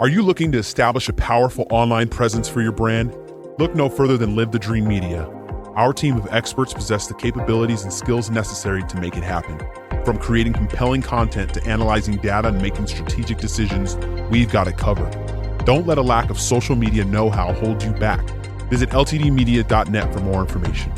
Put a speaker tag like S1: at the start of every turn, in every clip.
S1: Are you looking to establish a powerful online presence for your brand? Look no further than Live the Dream Media. Our team of experts possess the capabilities and skills necessary to make it happen. From creating compelling content to analyzing data and making strategic decisions, we've got it covered. Don't let a lack of social media know-how hold you back. Visit ltdmedia.net for more information.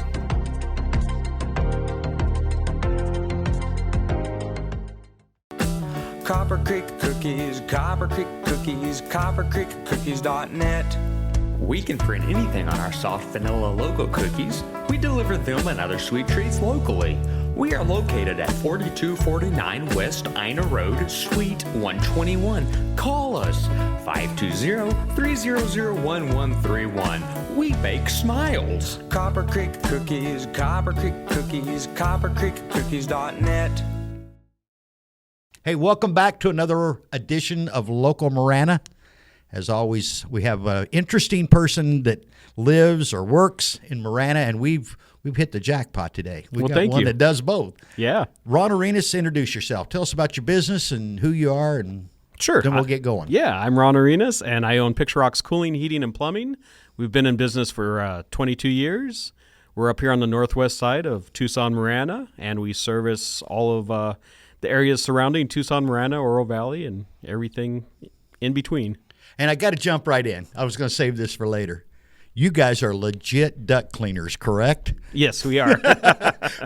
S2: Copper Creek Cookies, Copper Creek Cookies, coppercreekcookies.net.
S3: We can print anything on our soft vanilla logo cookies. We deliver them and other sweet treats locally. We are located at 4249 West Ina Road, Suite 121. Call us 520-300-1131. We bake smiles.
S2: Copper Creek Cookies, Copper Creek Cookies, coppercreekcookies.net.
S4: Hey, welcome back to another edition of Local Marana. As always, we have an interesting person that lives or works in Marana, and we've hit the jackpot today. We've got one that does both.
S5: Yeah.
S4: Ron Arenas, introduce yourself. Tell us about your business and who you are, and
S5: sure.
S4: Then we'll get going.
S5: Yeah, I'm Ron Arenas, and I own Picture Rocks Cooling, Heating, and Plumbing. We've been in business for 22 years. We're up here on the northwest side of Tucson, Marana, and we service all of the areas surrounding Tucson, Marana, Oro Valley, and everything in between.
S4: And I got to jump right in. I was going to save this for later. You guys are legit duct cleaners, correct?
S5: Yes, we are.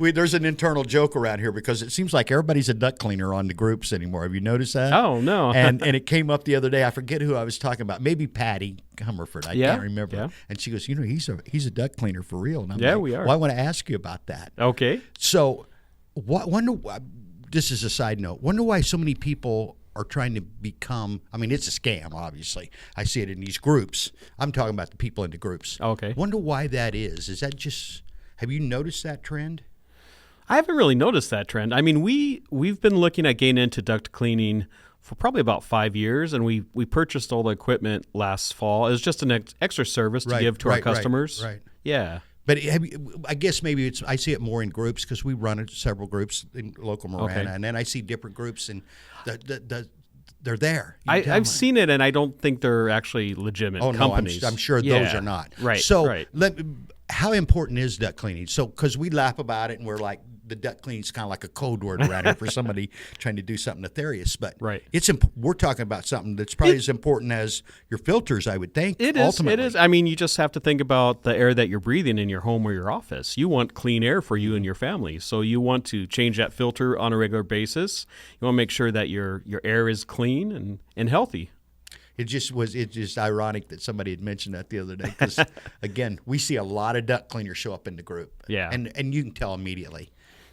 S4: There's an internal joke around here because it seems like everybody's a duct cleaner on the groups anymore. Have you noticed that?
S5: Oh, no.
S4: and it came up the other day. I forget who I was talking about. Maybe Patty Hummerford. I can't remember.
S5: Yeah.
S4: And she goes, he's a duct cleaner for real. And I'm
S5: yeah,
S4: like,
S5: we are.
S4: Well, I want to ask you about that.
S5: Okay.
S4: So, this is a side note. Wonder why so many people are trying to become, it's a scam, obviously. I see it in these groups. I'm talking about the people in the groups.
S5: Okay.
S4: Wonder why that is. Is that just, have you noticed that trend?
S5: I haven't really noticed that trend. We've been looking at getting into duct cleaning for probably about 5 years, and we purchased all the equipment last fall. It was just an extra service to give to our customers.
S4: Right.
S5: Yeah.
S4: But I guess maybe I see it more in groups because we run several groups in local Marana, and then I see different groups, and they're there.
S5: I've seen it, and I don't think they're actually legitimate companies.
S4: No, I'm sure those are not.
S5: Right.
S4: So how important is duct cleaning? So because we laugh about it, and we're like, the duct cleaning is kind of like a code word around here for somebody trying to do something nefarious. But we're talking about something that's probably as important as your filters, I would think.
S5: It is. You just have to think about the air that you're breathing in your home or your office. You want clean air for you and your family, so you want to change that filter on a regular basis. You want to make sure that your air is clean and healthy.
S4: It's just ironic that somebody had mentioned that the other day because, again, we see a lot of duct cleaners show up in the group.
S5: Yeah.
S4: And you can tell immediately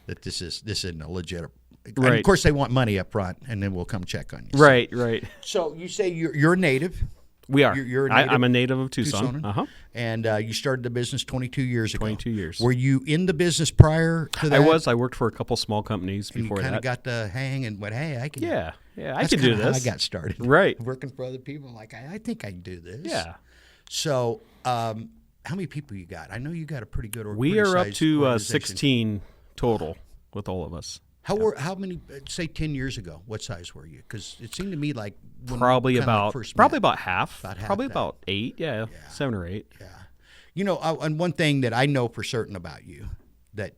S4: that this isn't a legit.
S5: Right.
S4: And of course, they want money up front, and then we'll come check on you.
S5: Right.
S4: So you say you're a native.
S5: We are.
S4: You're a native.
S5: I'm a native of Tucson. Uh-huh.
S4: And you started the business 22 years ago.
S5: 22 years.
S4: Were you in the business prior to that?
S5: I was. I worked for a couple small companies before that.
S4: You kind of got the hang and went, hey, I can.
S5: Yeah, I can do this.
S4: That's how I got started.
S5: Right.
S4: Working for other people. I'm like, I think I can do this.
S5: Yeah.
S4: So how many people you got? I know you got a pretty good
S5: organization. We are up to 16 total with all of us.
S4: How many? Say 10 years ago. What size were you? Because it seemed to me like
S5: probably about half.
S4: Probably
S5: about 8. Yeah, 7 or 8.
S4: Yeah. And one thing that I know for certain about you that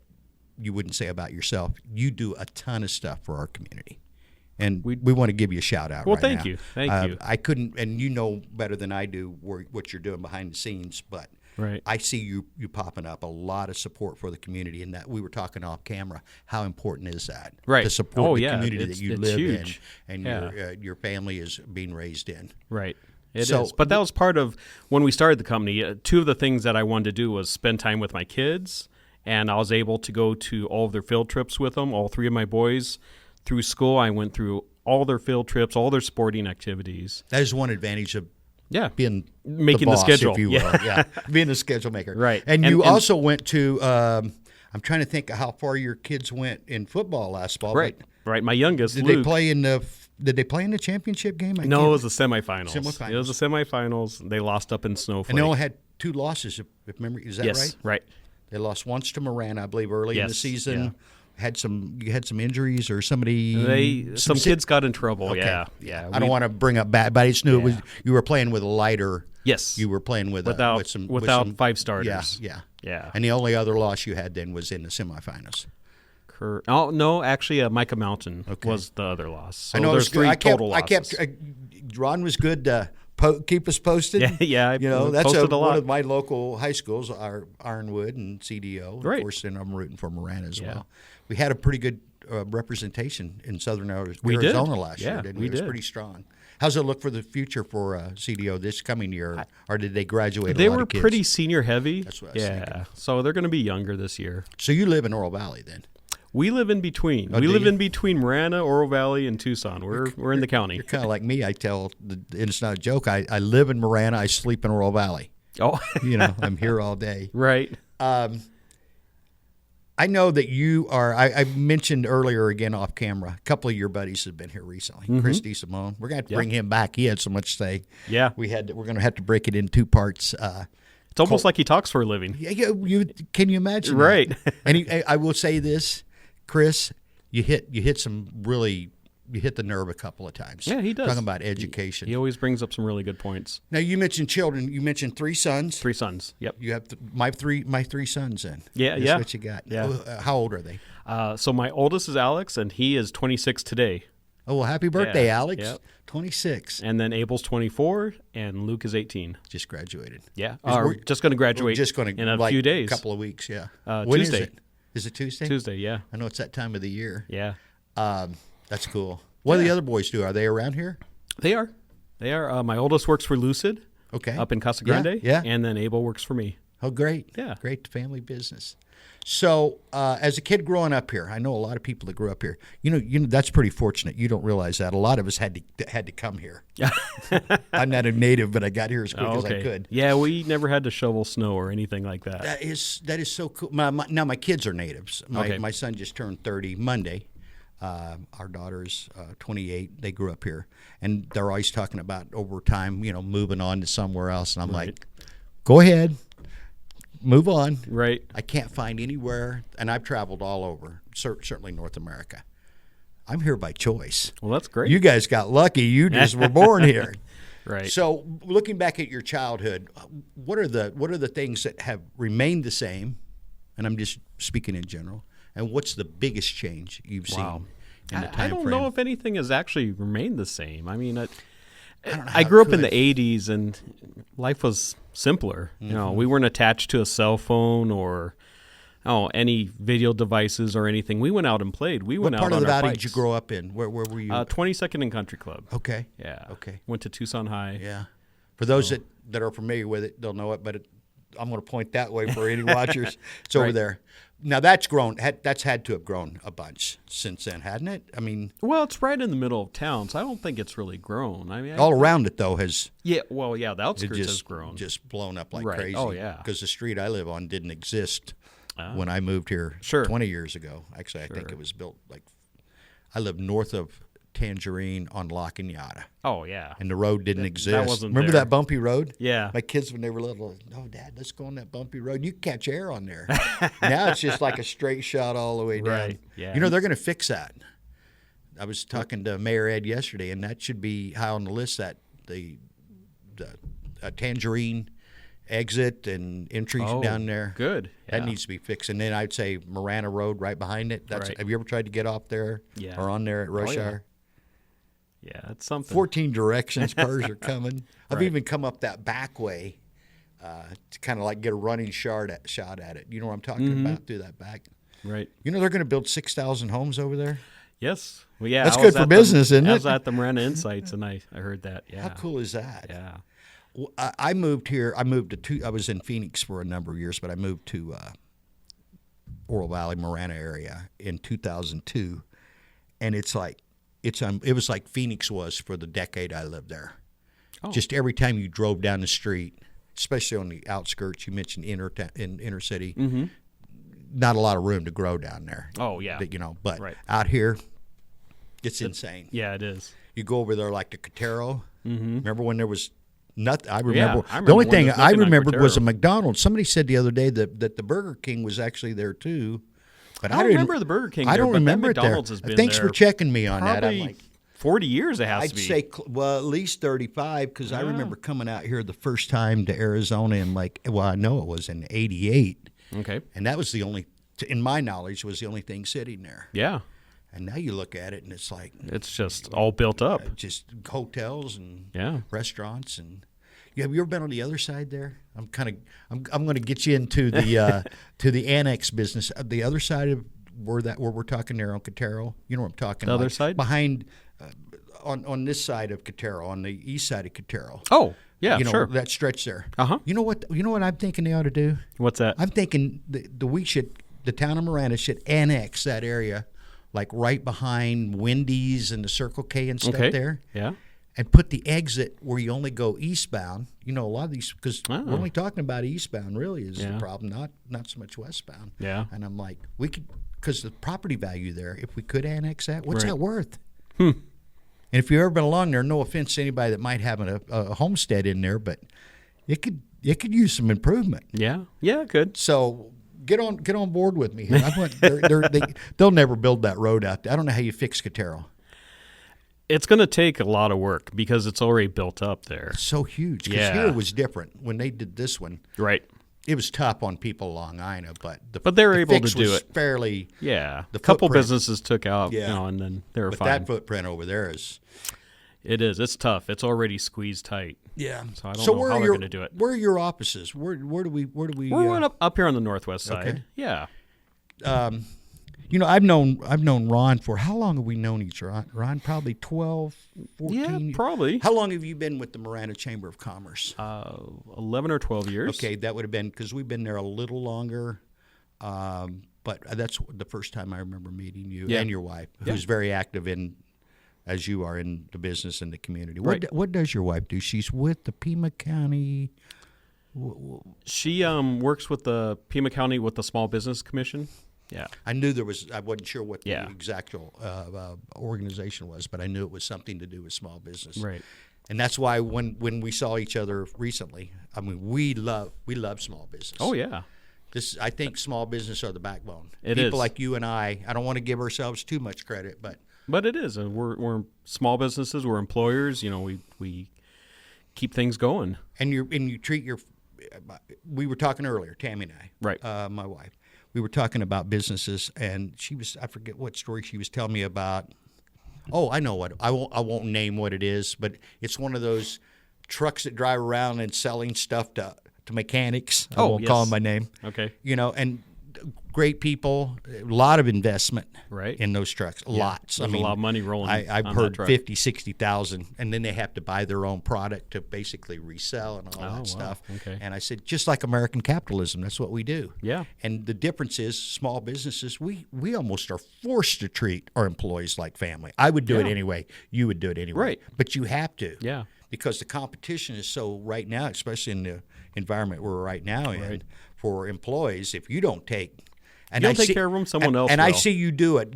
S4: you wouldn't say about yourself, you do a ton of stuff for our community, and we want to give you a shout out.
S5: Well,
S4: right
S5: thank
S4: now.
S5: you. Thank you.
S4: I couldn't, and you know better than I do what you're doing behind the scenes, but.
S5: Right.
S4: I see you popping up a lot of support for the community, and that we were talking off camera. How important is that?
S5: Right.
S4: To support the community
S5: that
S4: you live
S5: huge.
S4: in, and your family is being raised in.
S5: Right. It is. But that was part of when we started the company. Two of the things that I wanted to do was spend time with my kids, and I was able to go to all of their field trips with them. All 3 of my boys through school, I went through all their field trips, all their sporting activities.
S4: That is one advantage of.
S5: Yeah,
S4: making
S5: the schedule,
S4: if you will. Yeah, being the schedule maker.
S5: Right.
S4: And you also went to. I'm trying to think of how far your kids went in football last fall.
S5: Right. Right. My youngest.
S4: Did
S5: Luke,
S4: they play in the championship game?
S5: No, it was the semifinals. It was the semifinals. They lost up in Snowflake.
S4: And they only had 2 losses, if memory is that right?
S5: Yes. Right.
S4: They lost once to Marana, I believe, early in the season. You had some injuries or somebody.
S5: Some kids got in trouble.
S4: Okay.
S5: Yeah.
S4: I don't want to bring up bad, but I just knew it was you were playing with a lighter.
S5: Yes.
S4: You were playing with
S5: without
S4: some
S5: five starters.
S4: Yeah. And the only other loss you had then was in the semifinals.
S5: Oh no, actually, Micah Mountain was the other loss. So
S4: I know
S5: there's three total losses.
S4: Ron was good. Keep us posted.
S5: Yeah.
S4: You know, that's
S5: posted a lot.
S4: one of my local high schools, are Ironwood and CDO.
S5: Right.
S4: Of course, and I'm rooting for Marana as well. We had a pretty good representation in Southern Arizona last year, didn't we? It was pretty strong. How's it look for the future for CDO this coming year, or did they graduate?
S5: They
S4: a lot
S5: were
S4: of kids?
S5: pretty senior heavy.
S4: That's what I was thinking.
S5: So they're going to be younger this year.
S4: So you live in Oro Valley then?
S5: We live in between.
S4: Oh,
S5: we
S4: do
S5: live
S4: you?
S5: in between Marana, Oro Valley, and Tucson. We're in the county.
S4: You're kind of like me. And it's not a joke. I live in Marana. I sleep in Oro Valley.
S5: Oh,
S4: You know, I'm here all day.
S5: right.
S4: I know that you are. I mentioned earlier again off camera. A couple of your buddies have been here recently. Chris DeSimone. We're going to have to bring him back. He had so much to say.
S5: Yeah.
S4: We're going to have to break it in two parts.
S5: It's almost like he talks for a living.
S4: Yeah, can you imagine?
S5: Right.
S4: That? And I will say this, Chris, you hit the nerve a couple of times.
S5: Yeah, he does.
S4: Talking about education.
S5: He always brings up some really good points.
S4: Now you mentioned children. You mentioned 3 sons.
S5: 3 sons. Yep.
S4: You have my three sons. Then.
S5: Yeah,
S4: That's
S5: yeah.
S4: what you got.
S5: Yeah.
S4: How old are they?
S5: So my oldest is Alex, and he is 26 today.
S4: Oh, well, happy birthday,
S5: Yeah,
S4: Alex.
S5: yep.
S4: 26.
S5: And then Abel's 24, and Luke is 18.
S4: Just graduated.
S5: Yeah.
S4: We're
S5: Just going to graduate
S4: just going
S5: in a
S4: like
S5: few days.
S4: A couple of weeks, yeah.
S5: Tuesday.
S4: Is it? Is it Tuesday?
S5: Tuesday, yeah.
S4: I know it's that time of the year.
S5: Yeah.
S4: That's cool. What do the other boys do? Are they around here?
S5: They are. My oldest works for Lucid.
S4: Okay.
S5: Up in Casa Grande.
S4: Yeah.
S5: And then Abel works for me.
S4: Oh, great.
S5: Yeah.
S4: Great family business. So, as a kid growing up here, I know a lot of people that grew up here. You know, that's pretty fortunate. You don't realize that a lot of us had to come here. I'm not a native, but I got here as quick as I could.
S5: Yeah, we never had to shovel snow or anything like that.
S4: That is so cool. Now my kids are natives. My son just turned 30 Monday. Our daughter's 28. They grew up here, and they're always talking about over time, moving on to somewhere else. And I'm like, go ahead. Move on.
S5: Right.
S4: I can't find anywhere, and I've traveled all over, certainly North America. I'm here by choice.
S5: Well, that's great.
S4: You guys got lucky. You just were born here.
S5: Right.
S4: So, looking back at your childhood, what are the things that have remained the same? And I'm just speaking in general. And what's the biggest change you've seen in the time
S5: I don't
S4: frame?
S5: know if anything has actually remained the same. I mean, I grew up in the 80s, and life was simpler.
S4: Mm-hmm.
S5: We weren't attached to a cell phone or any video devices or anything. We went out and played. We went
S4: What part
S5: out
S4: of
S5: on
S4: the
S5: our
S4: valley
S5: bikes.
S4: did you grow up in? Where were you?
S5: 22nd and Country Club.
S4: Okay.
S5: Yeah.
S4: Okay.
S5: Went to Tucson High.
S4: Yeah. For those that are familiar with it, they'll know it, but I'm going to point that way for any watchers. It's over there. Now, that's grown. That's had to have grown a bunch since then, hadn't it? I mean,
S5: Well, it's right in the middle of town, so I don't think it's really grown. I mean,
S4: all around it, though, has
S5: the outskirts has
S4: just
S5: grown.
S4: just blown up like
S5: Right.
S4: crazy.
S5: Oh, yeah.
S4: Because the street I live on didn't exist when I moved here
S5: Sure.
S4: 20 years ago. Actually, I think it was built I lived north of Tangerine on La Cañada.
S5: Oh, yeah.
S4: And the road didn't exist.
S5: wasn't
S4: Remember
S5: there.
S4: that bumpy road?
S5: Yeah.
S4: My kids, when they were little, oh, Dad, let's go on that bumpy road. You can catch air on there. Now it's just like a straight shot all the way down.
S5: Right, yeah.
S4: They're going to fix that. I was talking to Mayor Ed yesterday, and that should be high on the list, that the Tangerine exit and entries down there.
S5: Good.
S4: That
S5: Yeah.
S4: needs to be fixed. And then I'd say Marana Road right behind it.
S5: Right.
S4: Have you ever tried to get off there
S5: Yeah.
S4: or on there at rush
S5: yeah.
S4: hour?
S5: Yeah, it's something.
S4: 14 directions, cars are coming. I've
S5: Right.
S4: even come up that back way to kind of like get a running shot at it. You know what I'm talking about, through that back.
S5: Right.
S4: They're going to build 6,000 homes over there.
S5: Yes. Well, yeah.
S4: That's
S5: I
S4: good
S5: was
S4: for
S5: at
S4: business, isn't
S5: I was
S4: it?
S5: at the Marana Insights, and I heard that. Yeah.
S4: How cool is that?
S5: Yeah.
S4: Well, I moved here. I was in Phoenix for a number of years, but I moved to Oro Valley, Marana area in 2002, and it was like Phoenix was for the decade I lived there.
S5: Oh.
S4: Just every time you drove down the street, especially on the outskirts, you mentioned inner city, not a lot of room to grow down there.
S5: Oh, yeah.
S4: But
S5: Right.
S4: out here, it's insane.
S5: Yeah, it is.
S4: You go over there like the Cotero. Remember when there was nothing? I
S5: I
S4: remember
S5: remember
S4: the only
S5: when
S4: thing
S5: there was
S4: I
S5: nothing on
S4: remembered was a
S5: Cotero.
S4: McDonald's. Somebody said the other day that the Burger King was actually there too. But
S5: I don't remember the Burger King
S4: I
S5: there,
S4: don't
S5: but that
S4: remember it there.
S5: McDonald's has been
S4: Thanks
S5: there
S4: for checking me on that. I'm
S5: Probably
S4: like,
S5: 40 years it has
S4: I'd
S5: to be.
S4: say, well, at least 35, because I remember coming out here the first time to Arizona in I know it was in '88,
S5: Okay.
S4: and that was the only, in my knowledge, was the only thing sitting there.
S5: Yeah.
S4: And now you look at it, and it's like
S5: It's just all built up.
S4: just hotels and
S5: Yeah.
S4: restaurants. And have you ever been on the other side there? I'm going to get you into the to the annex business. The other side of where we're talking there on Cotero. You know what I'm talking
S5: The
S4: about?
S5: other side?
S4: Behind, on this side of Cotero, on the east side of Cotero.
S5: Oh, yeah,
S4: you know,
S5: sure.
S4: that stretch there.
S5: Uh-huh.
S4: You know what I'm thinking they ought to do?
S5: What's that?
S4: I'm thinking the town of Marana should annex that area, like right behind Wendy's and the Circle K and stuff
S5: Okay.
S4: there,
S5: Yeah.
S4: and put the exit where you only go eastbound. You know, a lot of these, because
S5: Oh.
S4: we're only talking about eastbound really is
S5: Yeah.
S4: the problem, not so much westbound.
S5: Yeah.
S4: And I'm like, we could, because the property value there, if we could annex that, what's
S5: Right.
S4: that worth? And if you've ever been along there, no offense to anybody that might have a homestead in there, but it could use some improvement.
S5: Yeah. Yeah, good.
S4: So get on board with me here. They'll never build that road out there. I don't know how you fix Cotero.
S5: It's going to take a lot of work because it's already built up there.
S4: It's so huge. Because
S5: Yeah.
S4: here it was different. When they did this one,
S5: Right.
S4: it was tough on people along Ina, but
S5: they were
S4: the
S5: able to
S4: fix
S5: do
S4: was
S5: it.
S4: fairly.
S5: Yeah.
S4: The
S5: A couple
S4: footprint.
S5: businesses took out,
S4: Yeah.
S5: and then they were
S4: But
S5: fine.
S4: that footprint over there is.
S5: It is. It's tough. It's already squeezed tight.
S4: Yeah.
S5: So I don't know how they're going to do it.
S4: Where are your offices? Where do we?
S5: We're up here on the northwest side.
S4: Okay.
S5: Yeah.
S4: You know, I've known Ron for how long have we known each other? Ron, probably 12, 14.
S5: Yeah, probably.
S4: How long have you been with the Marana Chamber of Commerce?
S5: 11 or 12 years.
S4: Okay, that would have been because we've been there a little longer. But that's the first time I remember meeting you
S5: Yeah.
S4: and your wife,
S5: Yeah.
S4: who's very active as you are in the business and the community.
S5: Right.
S4: What does your wife do? She's with the Pima County.
S5: She works with the Pima County with the Small Business Commission. Yeah.
S4: I knew there was. I wasn't sure what
S5: Yeah.
S4: the exact organization was, but I knew it was something to do with small business.
S5: Right.
S4: And that's why when we saw each other recently, I mean, we love small business.
S5: Oh, yeah.
S4: I think small business are the backbone.
S5: It
S4: People
S5: is.
S4: like you and I don't want to give ourselves too much credit, but
S5: But it is. And we're small businesses. We're employers. You know, we keep things going.
S4: and you treat your. We were talking earlier, Tammy and I,
S5: Right.
S4: my wife. We were talking about businesses, and I forget what story she was telling me about. Oh, I know what I won't name what it is, but it's one of those trucks that drive around and selling stuff to mechanics. I won't call
S5: yes.
S4: them by name.
S5: Okay.
S4: You know, and great people, a lot of investment
S5: Right.
S4: in those trucks, lots.
S5: There's a lot of money rolling
S4: I've
S5: on
S4: heard
S5: that truck.
S4: 50, 60,000, and then they have to buy their own product to basically resell and all
S5: Oh,
S4: that
S5: wow.
S4: stuff.
S5: Okay.
S4: And I said, just like American capitalism, that's what we do.
S5: Yeah.
S4: And the difference is, small businesses, we almost are forced to treat our employees like family. I would do it
S5: Yeah.
S4: anyway. You would do it anyway.
S5: Right.
S4: But you have to.
S5: Yeah.
S4: Because the competition is so right now, especially in the environment we're right now in, for employees, if you don't take. And
S5: You don't
S4: I
S5: take
S4: see-
S5: care of them, someone else
S4: And I
S5: will.
S4: see you do it.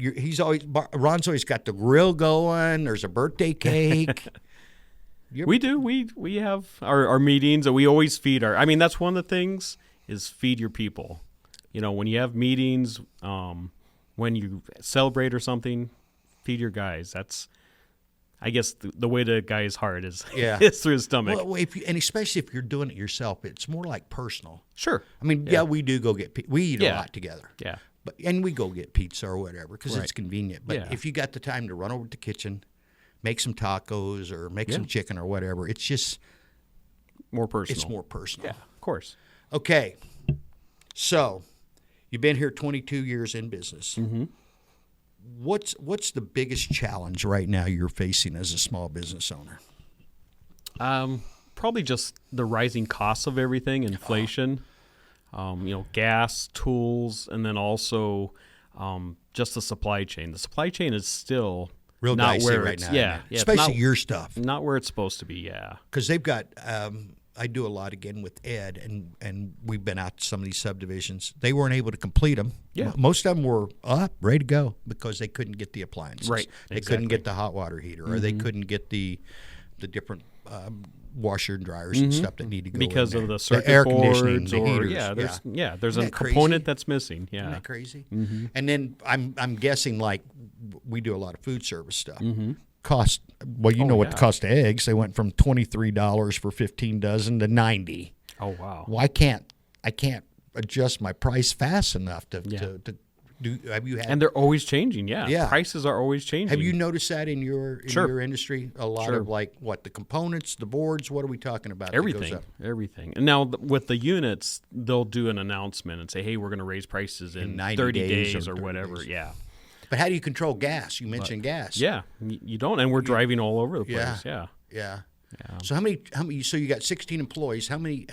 S4: Ron's always got the grill going. There's a birthday cake.
S5: We do. We have our meetings, and we always feed I mean, that's one of the things is feed your people. You know, when you have meetings, when you celebrate or something, feed your guys. That's, I guess, the way to a guy's heart is,
S4: Yeah.
S5: is through his stomach.
S4: Well, and especially if you're doing it yourself, it's more like personal.
S5: Sure.
S4: I mean, yeah, we do go get we eat a
S5: Yeah.
S4: lot together.
S5: Yeah.
S4: And we go get pizza or whatever because
S5: Right.
S4: it's convenient. But
S5: Yeah.
S4: if you got the time to run over to the kitchen, make some tacos or make some
S5: Yeah.
S4: chicken or whatever, it's just
S5: More personal.
S4: it's more personal.
S5: Yeah, of course.
S4: Okay, so you've been here 22 years in business. Mm-hmm. What's the biggest challenge right now you're facing as a small business owner?
S5: Probably just the rising costs of everything, inflation, gas, tools, and then also just the supply chain. The supply chain is still
S4: Real
S5: not
S4: dicey
S5: where
S4: right
S5: it's,
S4: now,
S5: yeah,
S4: isn't it?
S5: yeah, it's
S4: Especially
S5: not,
S4: your stuff.
S5: not where it's supposed to be. Yeah,
S4: Because they've got, I do a lot again with Ed, and we've been out to some of these subdivisions. They weren't able to complete them.
S5: Yeah.
S4: Most of them were up, ready to go, because they couldn't get the appliances.
S5: Right,
S4: They couldn't
S5: exactly.
S4: get the hot water heater, or they couldn't get the different washer and dryers and stuff that need to go
S5: because
S4: in
S5: of
S4: there.
S5: the circuit
S4: air conditioning,
S5: boards
S4: the
S5: or
S4: heaters.
S5: there's a
S4: Isn't that
S5: component
S4: crazy?
S5: that's missing.
S4: Isn't
S5: Yeah.
S4: that crazy? And then I'm guessing like we do a lot of food service stuff. Cost well, you know what the
S5: yeah.
S4: cost of eggs? They went from $23 for 15 dozen to $90.
S5: Oh wow.
S4: Well, I can't adjust my price fast enough to do. Have you had?
S5: And they're always changing. Yeah.
S4: Yeah.
S5: Prices are always changing.
S4: have you noticed that in your
S5: Sure.
S4: industry? A lot
S5: Sure.
S4: of like what the components, the boards. What are we talking about? that goes
S5: Everything,
S4: up?
S5: everything. And now with the units, they'll do an announcement and say, "Hey, we're going to raise prices in
S4: 90
S5: 30
S4: days
S5: days
S4: or
S5: or
S4: 30
S5: whatever."
S4: days.
S5: Yeah,
S4: But how do you control gas? You mentioned gas.
S5: yeah. You don't, and we're driving all over the place.
S4: Yeah.
S5: Yeah.
S4: Yeah. So how many? So you got 16 employees. How many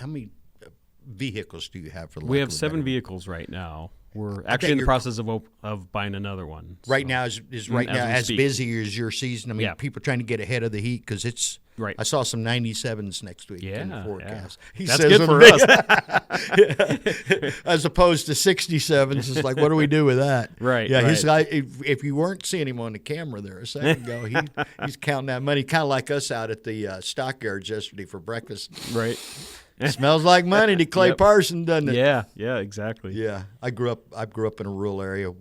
S4: vehicles do you have for?
S5: We
S4: lack
S5: have
S4: of a
S5: 7
S4: better-
S5: vehicles right now. We're actually in the
S4: you're-
S5: process of buying another one.
S4: Right
S5: so-
S4: now is right
S5: as
S4: now
S5: we
S4: as
S5: speak.
S4: busy as your season. I mean,
S5: Yeah.
S4: people trying to get ahead of the heat because it's.
S5: Right.
S4: I saw some 97s next week in the
S5: Yeah,
S4: forecast.
S5: yeah.
S4: He
S5: That's
S4: says
S5: good
S4: them
S5: for
S4: big.
S5: us.
S4: As opposed to 67s. It's like, what do we do with that?
S5: Right,
S4: Yeah. He's
S5: right.
S4: like, if you weren't seeing him on the camera there a second ago, he's counting that money, kind of like us out at the stockyards yesterday for breakfast.
S5: Right.
S4: Smells like money to Clay
S5: Yep.
S4: Parson, doesn't it?
S5: Yeah. Yeah. Exactly.
S4: Yeah, I grew up in a rural area.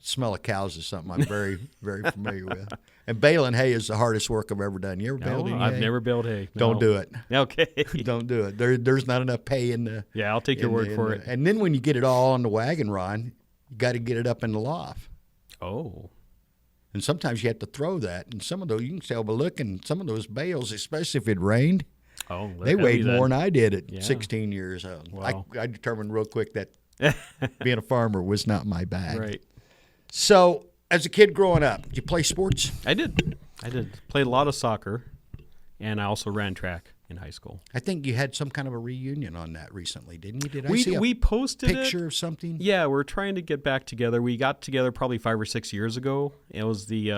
S4: Smell of cows is something I'm very, very familiar with. And baling hay is the hardest work I've ever done. You ever baled
S5: No,
S4: any
S5: I've
S4: hay?
S5: never baled hay.
S4: Don't
S5: No.
S4: do it.
S5: Okay.
S4: Don't do it. There's not enough hay in the.
S5: Yeah, I'll take your
S4: in
S5: word
S4: the- in
S5: for
S4: the-
S5: it.
S4: And then when you get it all on the wagon, Ron, you got to get it up in the loft.
S5: Oh.
S4: And sometimes you have to throw that. And some of those, you can tell by looking, some of those bales, especially if it rained,
S5: Oh.
S4: they weighed more than I did at
S5: Yeah.
S4: 16 years old.
S5: Wow.
S4: I determined real quick that being a farmer was not my bag.
S5: Right.
S4: So, as a kid growing up, did you play sports?
S5: I did. Played a lot of soccer, and I also ran track in high school.
S4: I think you had some kind of a reunion on that recently, didn't you? Did I see a
S5: We posted
S4: picture
S5: it.
S4: of something?
S5: Yeah, we're trying to get back together. We got together probably 5 or 6 years ago. It was the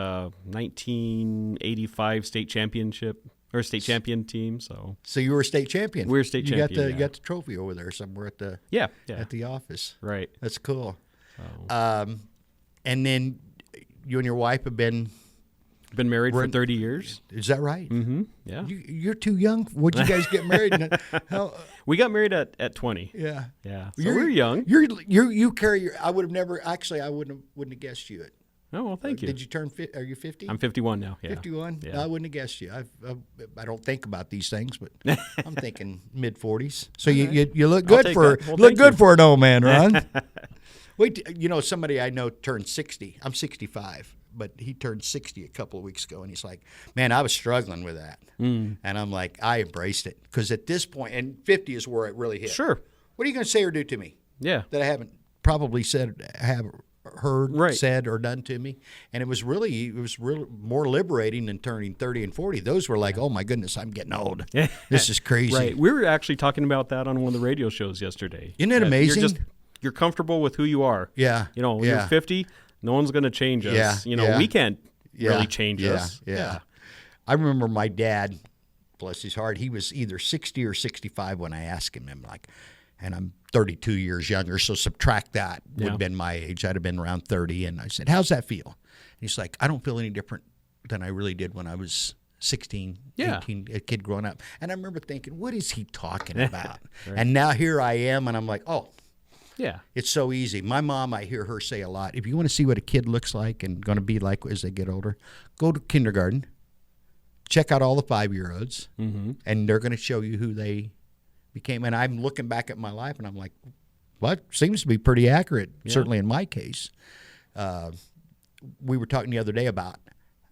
S5: 1985 state championship or state champion team. So
S4: So you were a state champion.
S5: We were state
S4: you
S5: champion,
S4: You
S5: yeah.
S4: got the trophy over there somewhere at the
S5: yeah.
S4: at the office.
S5: Right.
S4: That's cool.
S5: So,
S4: And then you and your wife have been.
S5: been married
S4: we're-
S5: for 30 years.
S4: Is that right?
S5: Mm-hmm. Yeah.
S4: You're too young. Would you guys get married? How,
S5: We got married at 20.
S4: yeah.
S5: Yeah. So we're young.
S4: You carry your. I would have never. Actually, I wouldn't have guessed you.
S5: Oh, well, thank you.
S4: Did you turn? Are you 50?
S5: I'm 51 now. Yeah.
S4: 51?
S5: Yeah.
S4: No, I wouldn't have guessed you. I don't think about these things, but I'm thinking mid 40s. So you look good
S5: take
S4: for
S5: that. Well,
S4: look
S5: thank
S4: good
S5: you.
S4: for an old man, Ron. Wait, somebody I know turned 60. I'm 65, but he turned 60 a couple of weeks ago, and he's like, "Man, I was struggling with that," and I'm like, I embraced it because at this point, and 50 is where it really hit.
S5: Sure.
S4: What are you going to say or do to me
S5: Yeah.
S4: that I haven't probably heard,
S5: Right.
S4: said, or done to me? And it was really more liberating than turning 30 and 40. Those were like, oh my goodness, I'm getting old. This is crazy.
S5: Right. We were actually talking about that on one of the radio shows yesterday.
S4: Isn't it
S5: That
S4: amazing?
S5: You're comfortable with who you are.
S4: Yeah.
S5: You know, when
S4: Yeah.
S5: you're 50, no one's going to change us.
S4: Yeah.
S5: You know,
S4: Yeah.
S5: we can't
S4: Yeah.
S5: really change
S4: Yeah.
S5: us.
S4: Yeah. I remember my dad, bless his heart, he was either 60 or 65 when I asked him. I'm like, and I'm 32 years younger, so subtract that would have
S5: Yeah.
S4: been my age. I'd have been around 30. And I said, how's that feel? And he's like, I don't feel any different than I really did when I was 16,
S5: Yeah.
S4: 18, a kid growing up. And I remember thinking, what is he talking about? And now here I am, and I'm like, oh,
S5: Yeah.
S4: it's so easy. My mom, I hear her say a lot, if you want to see what a kid looks like and going to be like as they get older, go to kindergarten, check out all the 5-year-olds, and they're going to show you who they became. And I'm looking back at my life, and I'm like, well, that seems to be pretty accurate, certainly in my case. We were talking the other day about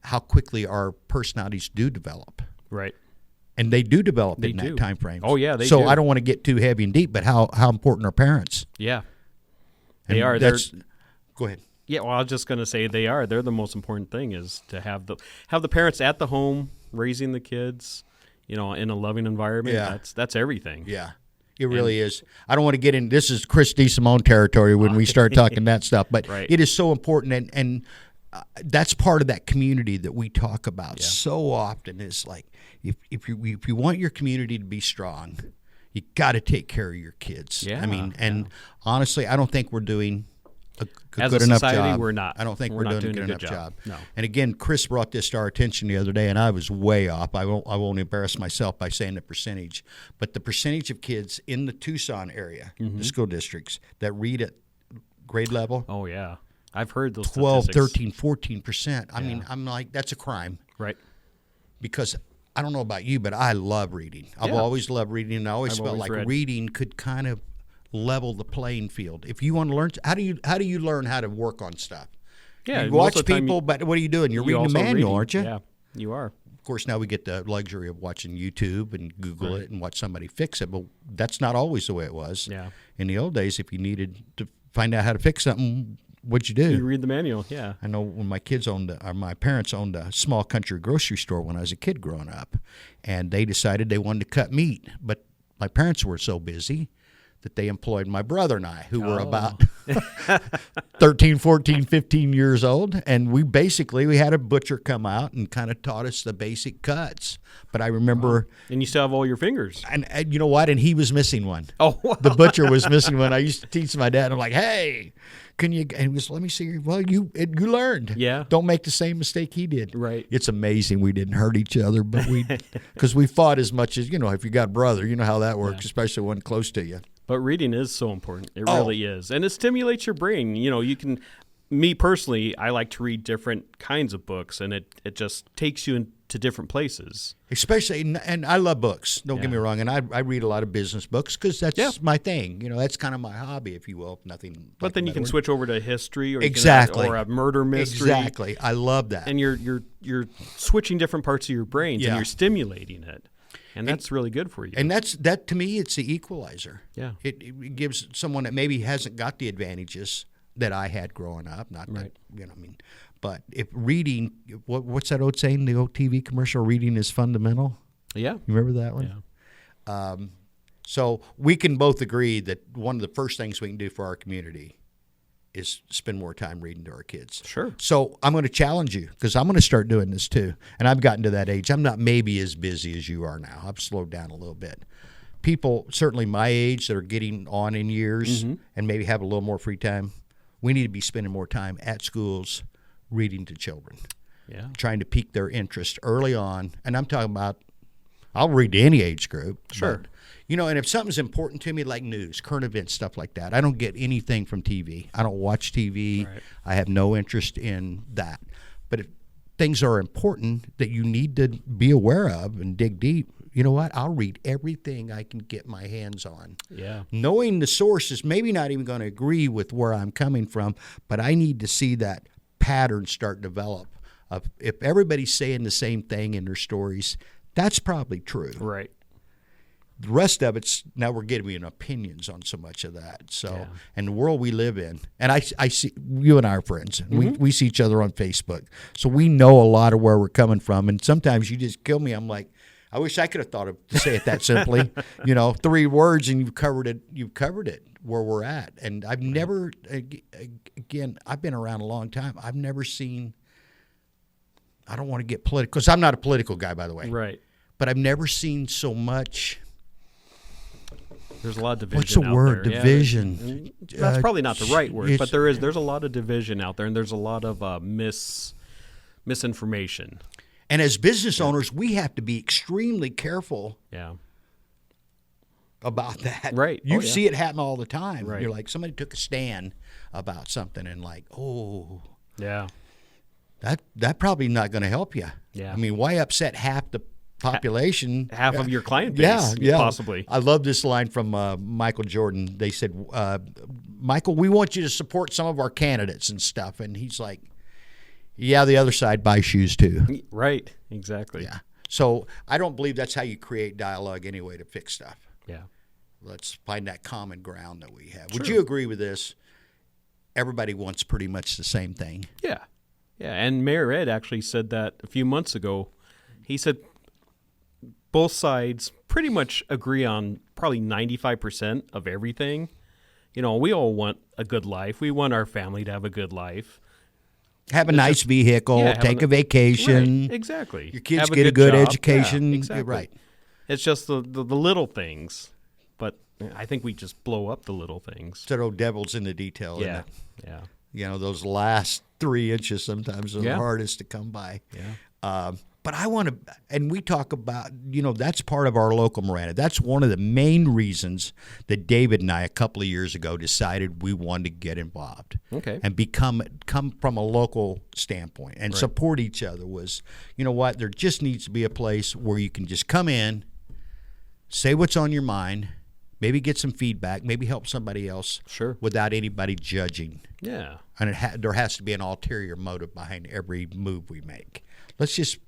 S4: how quickly our personalities do develop.
S5: Right.
S4: And they do develop
S5: They
S4: in
S5: do.
S4: that time frame.
S5: Oh, yeah, they
S4: so
S5: do.
S4: I don't want to get too heavy and deep, but how important are parents?
S5: Yeah. They
S4: And
S5: are. They're,
S4: that's- Go ahead.
S5: yeah. Well, I was just going to say they are. They're the most important thing is to have the parents at the home raising the kids, you know, in a loving environment.
S4: Yeah.
S5: That's everything.
S4: Yeah, it really is. I don't want to get in. This is Chris DeSimone territory when we start talking that stuff, but
S5: Right.
S4: it is so important, and that's part of that community that we talk about so often. Is like if you want your community to be strong, you got to take care of your kids.
S5: Yeah,
S4: I mean, and honestly, I don't think we're doing
S5: As
S4: good
S5: a
S4: enough
S5: society,
S4: job.
S5: we're not.
S4: I don't think
S5: We're
S4: we're
S5: not
S4: doing a
S5: doing
S4: good
S5: a good
S4: enough job.
S5: job. No.
S4: And again, Chris brought this to our attention the other day, and I was way off. I won't embarrass myself by saying the percentage, but the percentage of kids in the Tucson area, the school districts, that read at grade level,
S5: Oh, yeah. I've heard those
S4: 12,
S5: statistics.
S4: 13, 14%. I mean, I'm like, that's a crime.
S5: Right.
S4: Because I don't know about you, but I love reading. I've
S5: Yeah.
S4: always loved reading, and I always
S5: I've
S4: felt
S5: always
S4: like
S5: read.
S4: reading could kind of level the playing field. If you want to learn, how do you learn how to work on stuff?
S5: Yeah.
S4: You
S5: most
S4: watch
S5: of the time
S4: people, but what are you doing? You're reading a
S5: also
S4: manual,
S5: reading.
S4: aren't you?
S5: Yeah, you are.
S4: Of course, now we get the luxury of watching YouTube and Google it and watch somebody fix it, but that's not always the way it was.
S5: Yeah.
S4: In the old days, if you needed to find out how to fix something, what'd you do?
S5: You read the manual. Yeah.
S4: I know when my parents owned a small country grocery store when I was a kid growing up, and they decided they wanted to cut meat, but my parents were so busy that they employed my brother and I, who were about 13, 14, 15 years old, and we had a butcher come out and kind of taught us the basic cuts. But I remember,
S5: And you still have all your fingers.
S4: and you know what? And he was missing one.
S5: Oh, wow.
S4: The butcher was missing one. I used to teach my dad. I'm like, hey, can you? And he goes, let me see. Well, you learned.
S5: Yeah.
S4: Don't make the same mistake he did.
S5: Right.
S4: It's amazing we didn't hurt each other, but because we fought as much as, if you got a brother, you know how that works, especially one close to you.
S5: But reading is so important. It
S4: Oh.
S5: really is. And it stimulates your brain. Me personally, I like to read different kinds of books, and it just takes you into different places.
S4: Especially, and I love books. Don't get
S5: Yeah.
S4: me wrong, and I read a lot of business books because that's
S5: Yeah.
S4: my thing. That's kind of my hobby, if you will. If nothing.
S5: But then you can switch over to history or
S4: Exactly.
S5: or a murder mystery.
S4: Exactly. I love that.
S5: And you're switching different parts of your brains
S4: Yeah.
S5: and you're stimulating it. And that's really good for you.
S4: And that to me, it's the equalizer.
S5: Yeah.
S4: It gives someone that maybe hasn't got the advantages that I had growing up. Not
S5: Right.
S4: that but if reading, what's that old saying? The old TV commercial, reading is fundamental.
S5: yeah.
S4: You remember that one?
S5: Yeah.
S4: So we can both agree that one of the first things we can do for our community is spend more time reading to our kids.
S5: Sure.
S4: So I'm going to challenge you because I'm going to start doing this too. And I've gotten to that age. I'm not maybe as busy as you are now. I've slowed down a little bit. People, certainly my age, that are getting on in years and maybe have a little more free time, we need to be spending more time at schools reading to children,
S5: Yeah.
S4: trying to pique their interest early on. And I'm talking about, I'll read to any age group.
S5: Sure.
S4: But, and if something's important to me, like news, current events, stuff like that, I don't get anything from TV. I don't watch TV.
S5: Right.
S4: I have no interest in that. But if things are important that you need to be aware of and dig deep, you know what? I'll read everything I can get my hands on.
S5: Yeah.
S4: Knowing the source is maybe not even going to agree with where I'm coming from, but I need to see that pattern start develop. If everybody's saying the same thing in their stories, that's probably true.
S5: Right.
S4: The rest of it's, now we're giving opinions on so much of that. So, and the world we live in, and I see, you and I are friends. And we see each other on Facebook. So we know a lot of where we're coming from. And sometimes you just kill me. I'm like, I wish I could have thought of to say it that simply. 3 words and you've covered it where we're at. And I've never, again, I've been around a long time. I've never seen, I don't want to get political, because I'm not a political guy, by the way.
S5: Right.
S4: But I've never seen so much.
S5: There's a lot of division.
S4: What's the
S5: out
S4: word?
S5: there. Yeah,
S4: Division.
S5: that's probably not the right word, but
S4: it's-
S5: there's a lot of division out there, and there's a lot of misinformation.
S4: And as business owners, we have to be extremely careful
S5: Yeah.
S4: about that.
S5: Right.
S4: You
S5: Oh, yeah.
S4: see it happen all the time.
S5: Right.
S4: You're like, somebody took a stand about something and like, oh,
S5: Yeah.
S4: that probably not going to help you.
S5: Yeah.
S4: I mean, why upset half the population?
S5: Half of your client base,
S4: Yeah,
S5: possibly.
S4: I love this line from Michael Jordan. They said, Michael, we want you to support some of our candidates and stuff. And he's like, yeah, the other side buys shoes too.
S5: Right. Exactly.
S4: Yeah. So I don't believe that's how you create dialogue anyway to fix stuff.
S5: Yeah.
S4: Let's find that common ground that we have. Would you agree with this? Everybody wants pretty much the same thing.
S5: Yeah. Yeah. And Mayor Ed actually said that a few months ago. He said both sides pretty much agree on probably 95% of everything. We all want a good life. We want our family to have a good life.
S4: Have a nice vehicle,
S5: Yeah,
S4: take a vacation.
S5: Right, exactly.
S4: Your kids
S5: Have
S4: get a good
S5: job.
S4: education.
S5: Yeah, exactly.
S4: Right.
S5: It's just the little things. But I think we just blow up the little things.
S4: So, devil's in the detail.
S5: Yeah.
S4: Isn't it?
S5: Yeah.
S4: You know, those last 3 inches sometimes are the
S5: Yeah.
S4: hardest to come by.
S5: Yeah.
S4: But I want to, and we talk about, you know, that's part of our local Marana. That's one of the main reasons that David and I, a couple of years ago, decided we wanted to get involved.
S5: Okay.
S4: And come from a local standpoint and support each other was, you know what, there just needs to be a place where you can just come in, say what's on your mind, maybe get some feedback, maybe help somebody else.
S5: Sure.
S4: Without anybody judging.
S5: Yeah.
S4: And there has to be an ulterior motive behind every move we make. Let's just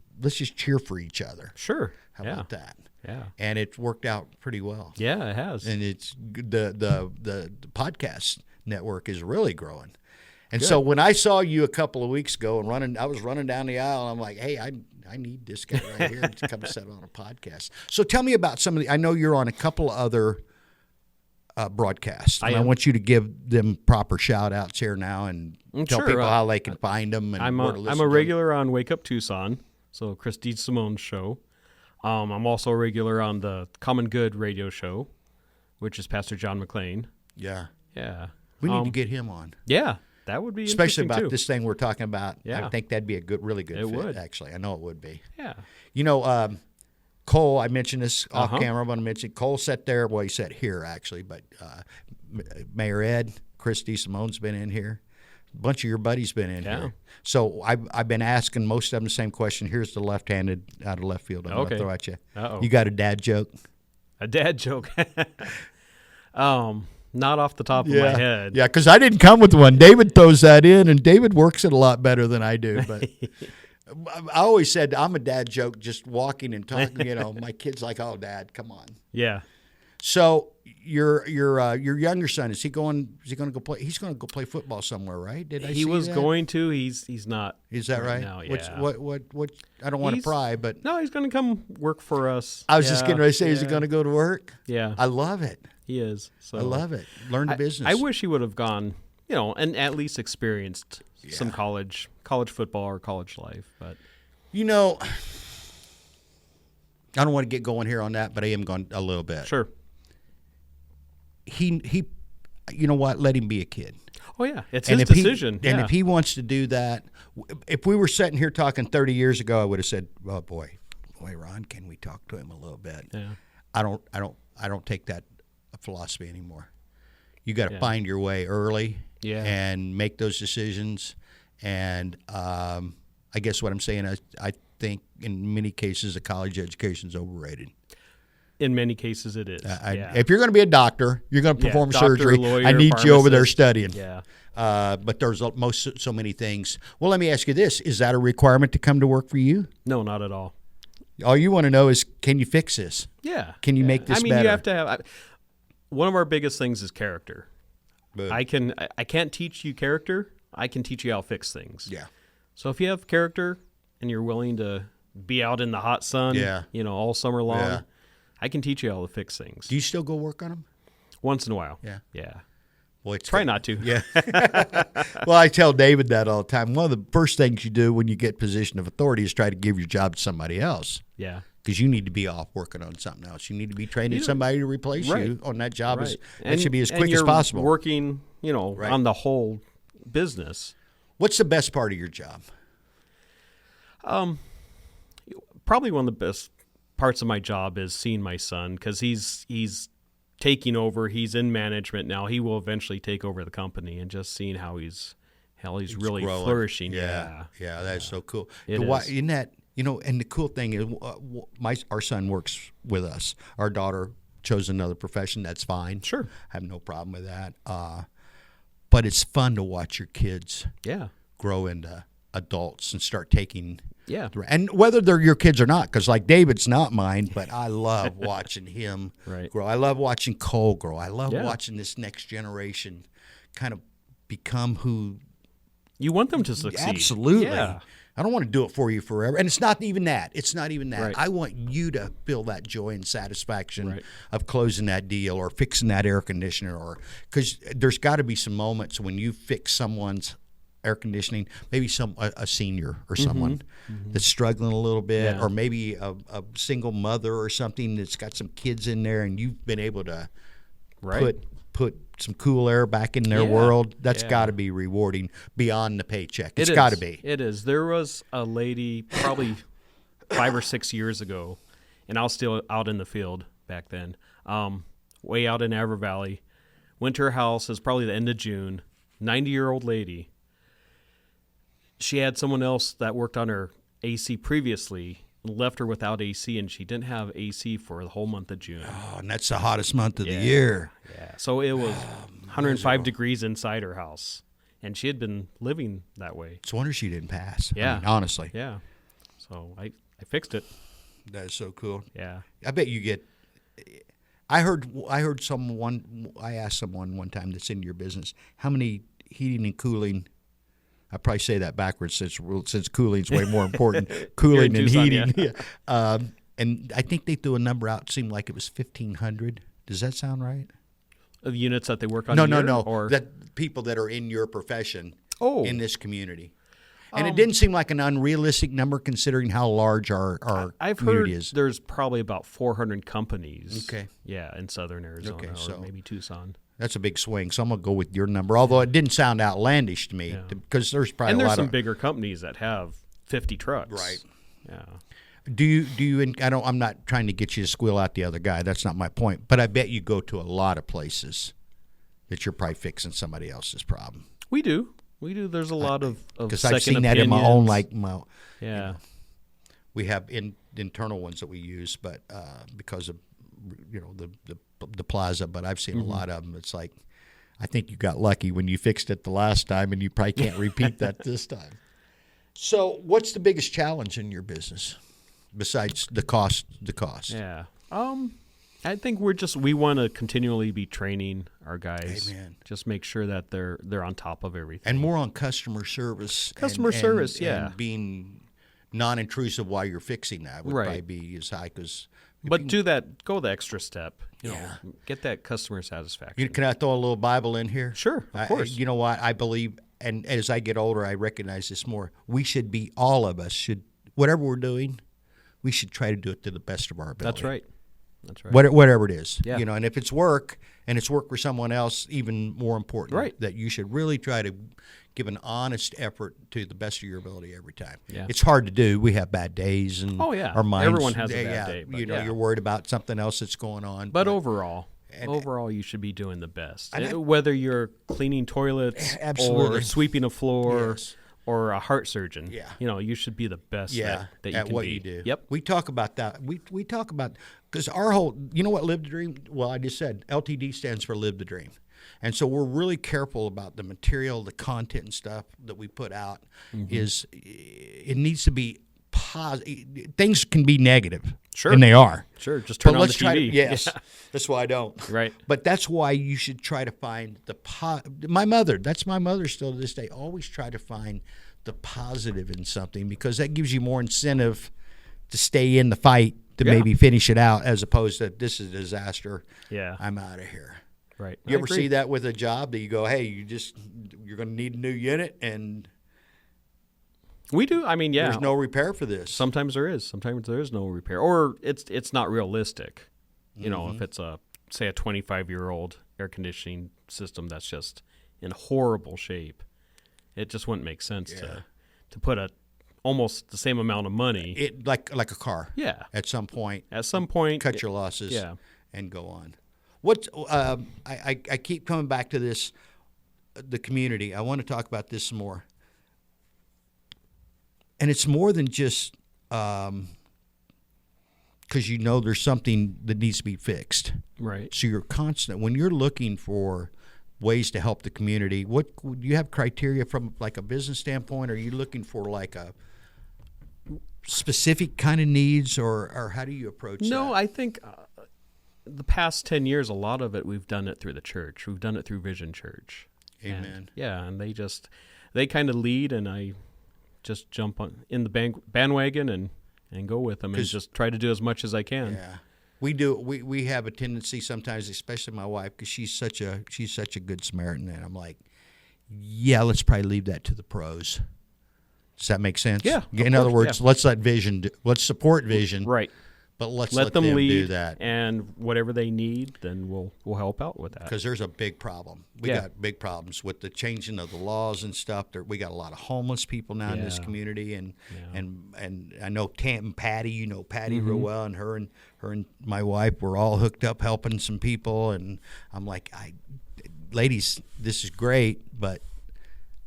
S4: cheer for each other.
S5: Sure.
S4: How
S5: yeah.
S4: about that?
S5: Yeah.
S4: And it's worked out pretty well.
S5: Yeah, it has.
S4: And it's the podcast network is really growing. And so when I saw you a couple of weeks ago and I was running down the aisle, and I'm like, hey, I need this guy right here to come set on a podcast. So tell me about some of I know you're on a couple other broadcasts. And I want you to give them proper shout outs here now and tell
S5: Sure,
S4: people how they can find them. And
S5: I'm
S4: where to listen
S5: a
S4: to them.
S5: regular on Wake Up Tucson, so Christy Simone's show. I'm also a regular on the Common Good radio show, which is Pastor John McLean.
S4: Yeah.
S5: Yeah.
S4: We need to get him on.
S5: Yeah, that would be
S4: Especially
S5: interesting
S4: about
S5: too.
S4: this thing we're talking about.
S5: Yeah.
S4: I think that'd be a really good
S5: It
S4: fit,
S5: would.
S4: actually. I know it would be.
S5: Yeah.
S4: You know, Cole, I mentioned this off
S5: Uh-huh.
S4: camera. I'm going to mention Cole sat there. Well, he sat here, actually, but Mayor Ed, Christy Simone's been in here. A bunch of your buddies been in
S5: Yeah.
S4: here. So I've been asking most of them the same question. Here's the left-handed out of left field I'm going to
S5: Okay.
S4: throw at you.
S5: Uh-oh.
S4: You got a dad joke?
S5: A dad joke. Not off the top of my head.
S4: Yeah, because I didn't come with one. David throws that in, and David works it a lot better than I do. But I always said I'm a dad joke just walking and talking. You know, my kid's like, "Oh, Dad, come on."
S5: Yeah.
S4: So your younger son, is he going to go play? He's going to go play football somewhere, right? Did I
S5: He
S4: see
S5: was
S4: that?
S5: going to. He's not.
S4: Is that right?
S5: now,
S4: What's-
S5: yeah.
S4: What? I don't want to
S5: He's-
S4: pry, but
S5: No, he's going to come work for us.
S4: I was just
S5: Yeah,
S4: getting ready to say, is he
S5: yeah.
S4: going to go to work?
S5: Yeah.
S4: I love it.
S5: He is. So
S4: I love it. Learn the business.
S5: I wish he would have gone, and at least experienced some college football or college life. But
S4: You know, I don't want to get going here on that, but I am going a little bit.
S5: sure.
S4: He, you know what? Let him be a kid.
S5: Oh yeah, it's
S4: And
S5: his
S4: if
S5: decision.
S4: And
S5: yeah.
S4: if he wants to do that, if we were sitting here talking 30 years ago, I would have said, "Oh boy, Ron, can we talk to him a little bit?"
S5: Yeah.
S4: I don't take that philosophy anymore. You got to
S5: Yeah.
S4: find your way early,
S5: Yeah.
S4: and make those decisions. And I guess what I'm saying is, I think in many cases, a college education is overrated.
S5: In many cases, it is.
S4: If you're going to be a doctor, you're going to perform
S5: doctor,
S4: surgery.
S5: lawyer,
S4: I need you over there
S5: pharmacist.
S4: studying.
S5: Yeah.
S4: But there's so many things. Well, let me ask you this: is that a requirement to come to work for you?
S5: No, not at all.
S4: All you want to know is, can you fix this?
S5: Yeah.
S4: Can you make this
S5: I mean,
S4: better?
S5: you have to have. One of our biggest things is character.
S4: But-
S5: I can't teach you character. I can teach you how to fix things.
S4: Yeah.
S5: So if you have character and you're willing to be out in the hot sun,
S4: Yeah.
S5: all summer long,
S4: Yeah.
S5: I can teach you how to fix things.
S4: Do you still go work on them?
S5: Once in a while.
S4: Yeah.
S5: Yeah.
S4: Boy, it's
S5: Try not to.
S4: Yeah. Well, I tell David that all the time. One of the first things you do when you get position of authority is try to give your job to somebody else,
S5: Yeah.
S4: because you need to be off working on something else. You need to be training somebody to replace
S5: Right.
S4: you on that job.
S5: Right.
S4: That should be as
S5: And
S4: quick as
S5: you're
S4: possible.
S5: Working,
S4: Right.
S5: on the whole business.
S4: What's the best part of your job?
S5: Probably one of the best parts of my job is seeing my son, because he's taking over. He's in management now. He will eventually take over the company, and just seeing how he's really
S4: growing.
S5: flourishing.
S4: Yeah, that's so cool.
S5: It is.
S4: In that, and the cool thing is, our son works with us. Our daughter chose another profession. That's fine.
S5: Sure.
S4: I have no problem with that. But it's fun to watch your kids
S5: Yeah.
S4: grow into adults and start taking.
S5: Yeah.
S4: And whether they're your kids or not, because like David's not mine, but I love watching him
S5: Right.
S4: grow. I love watching Cole grow. I love
S5: Yeah.
S4: watching this next generation kind of become who.
S5: You want them to succeed.
S4: Absolutely.
S5: Yeah.
S4: I don't want to do it for you forever. And it's not even that. It's not even that.
S5: Right.
S4: I want you to feel that joy and satisfaction
S5: Right.
S4: of closing that deal or fixing that air conditioner, or because there's got to be some moments when you fix someone's air conditioning, maybe a senior or someone that's struggling a little bit,
S5: Yeah.
S4: or maybe a single mother or something that's got some kids in there, and you've been able to
S5: Right.
S4: put some cool air back in their
S5: Yeah,
S4: world. That's
S5: yeah.
S4: got to be rewarding beyond the paycheck. It's
S5: It
S4: got to
S5: is.
S4: be.
S5: It is. There was a lady probably 5 or 6 years ago, and I was still out in the field back then, way out in Aver Valley. Went to her house. It was probably the end of June. 90-year-old lady. She had someone else that worked on her AC previously, left her without AC, and she didn't have AC for the whole month of June.
S4: Oh, and that's the hottest month of the
S5: Yeah.
S4: year.
S5: Yeah. So it was 105 degrees inside her house, and she had been living that way.
S4: It's a wonder she didn't pass.
S5: Yeah.
S4: I mean, honestly.
S5: Yeah. So I fixed it.
S4: That is so cool.
S5: Yeah.
S4: I bet you get. I heard someone. I asked someone one time that's in your business how many heating and cooling. I probably say that backwards since cooling's way more important. Cooling and
S5: Tucson,
S4: heating.
S5: yeah.
S4: Yeah. And I think they threw a number out. It seemed like it was 1,500. Does that sound right?
S5: The units that they work on.
S4: No.
S5: Or
S4: That people that are in your profession.
S5: Oh.
S4: In this community. And it didn't seem like an unrealistic number considering how large our
S5: I've
S4: community
S5: heard
S4: is.
S5: there's probably about 400 companies.
S4: Okay.
S5: Yeah, in southern Arizona
S4: Okay,
S5: or
S4: so-
S5: maybe Tucson.
S4: That's a big swing, so I'm gonna go with your number. Although it didn't sound outlandish to me, because there's probably
S5: And
S4: a
S5: there's
S4: lot
S5: some
S4: of.
S5: bigger companies that have 50 trucks.
S4: Right.
S5: Yeah.
S4: Do you? And I'm not trying to get you to squeal out the other guy. That's not my point. But I bet you go to a lot of places that you're probably fixing somebody else's problem.
S5: We do. There's a lot of
S4: Because
S5: second
S4: I've seen that in my own,
S5: opinions. Yeah.
S4: we have internal ones that we use, but because of the plaza. But I've seen a lot of them. It's like, I think you got lucky when you fixed it the last time, and you probably can't repeat that this time. So, what's the biggest challenge in your business besides the cost?
S5: Yeah. I think we want to continually be training our guys.
S4: Amen.
S5: Just make sure that they're on top of everything.
S4: And more on customer service.
S5: Service,
S4: and
S5: yeah.
S4: being non-intrusive while you're fixing that would
S5: Right.
S4: probably be as high because.
S5: But go the extra step. You know, get that customer satisfaction.
S4: Can I throw a little Bible in here?
S5: Sure, of course.
S4: You know what? I believe, and as I get older, I recognize this more. We should be, all of us should, whatever we're doing, we should try to do it to the best of our ability.
S5: That's right. That's right.
S4: Whatever it is.
S5: Yeah.
S4: And if it's work, and it's work for someone else, even more important.
S5: Right.
S4: That you should really try to give an honest effort to the best of your ability every time.
S5: Yeah.
S4: It's hard to do. We have bad days, and
S5: Oh, yeah.
S4: our minds.
S5: Everyone has a bad day, but yeah.
S4: You're worried about something else that's going on.
S5: But overall, you should be doing the best.
S4: And
S5: Whether you're cleaning toilets
S4: Absolutely.
S5: or sweeping a floor
S4: Yes.
S5: or a heart surgeon,
S4: Yeah.
S5: You should be the best that you
S4: at
S5: can
S4: what
S5: be.
S4: you do.
S5: Yep.
S4: We talk about that. We talk about, because our whole, you know what Live the Dream? Well, I just said LTD stands for Live the Dream. And so we're really careful about the material, the content and stuff that we put out. It needs to be positive. Things can be negative.
S5: Sure.
S4: And they are.
S5: Sure, just turn
S4: But
S5: on
S4: let's
S5: the
S4: try
S5: TV.
S4: to, yes.
S5: Yeah.
S4: That's why I don't.
S5: Right.
S4: But that's why you should try to find my mother still to this day, always try to find the positive in something, because that gives you more incentive to stay in the fight, to
S5: Yeah.
S4: maybe finish it out, as opposed to this is a disaster.
S5: Yeah.
S4: I'm out of here.
S5: Right.
S4: You
S5: I
S4: ever
S5: agree.
S4: see that with a job that you go, hey, you're going to need a new unit, and
S5: We do. I mean, yeah.
S4: there's no repair for this.
S5: Sometimes there is. Sometimes there is no repair, or it's not realistic. You know, if it's a 25-year-old air conditioning system that's just in horrible shape, it just wouldn't make sense to put almost the same amount of money.
S4: It like a car.
S5: Yeah.
S4: At some point,
S5: At some point,
S4: cut your losses.
S5: yeah.
S4: And go on. What I keep coming back to this, the community. I want to talk about this some more. And it's more than just because there's something that needs to be fixed.
S5: Right.
S4: So you're constant when you're looking for ways to help the community. What do you have criteria from like a business standpoint? Are you looking for like a specific kind of needs, or how do you approach that?
S5: No, I think the past 10 years, a lot of it we've done it through the church. We've done it through Vision Church.
S4: Amen.
S5: And they kind of lead, and I just jump in the bandwagon and go with them and just try to do as much as I can.
S4: Yeah, we do. We have a tendency sometimes, especially my wife, because she's such a good Samaritan, and I'm like, yeah, let's probably leave that to the pros. Does that make sense?
S5: Yeah,
S4: In
S5: of
S4: other
S5: course,
S4: words,
S5: yeah.
S4: let's let Vision. Let's support Vision.
S5: Right.
S4: But let's
S5: let them lead,
S4: do that.
S5: and whatever they need, then we'll help out with that.
S4: Because there's a big problem. We
S5: Yeah.
S4: got big problems with the changing of the laws and stuff. We got a lot of homeless people now in this
S5: Yeah.
S4: community, and I know Patty. You know Patty real well, and her and my wife were all hooked up helping some people. And I'm like, ladies, this is great, but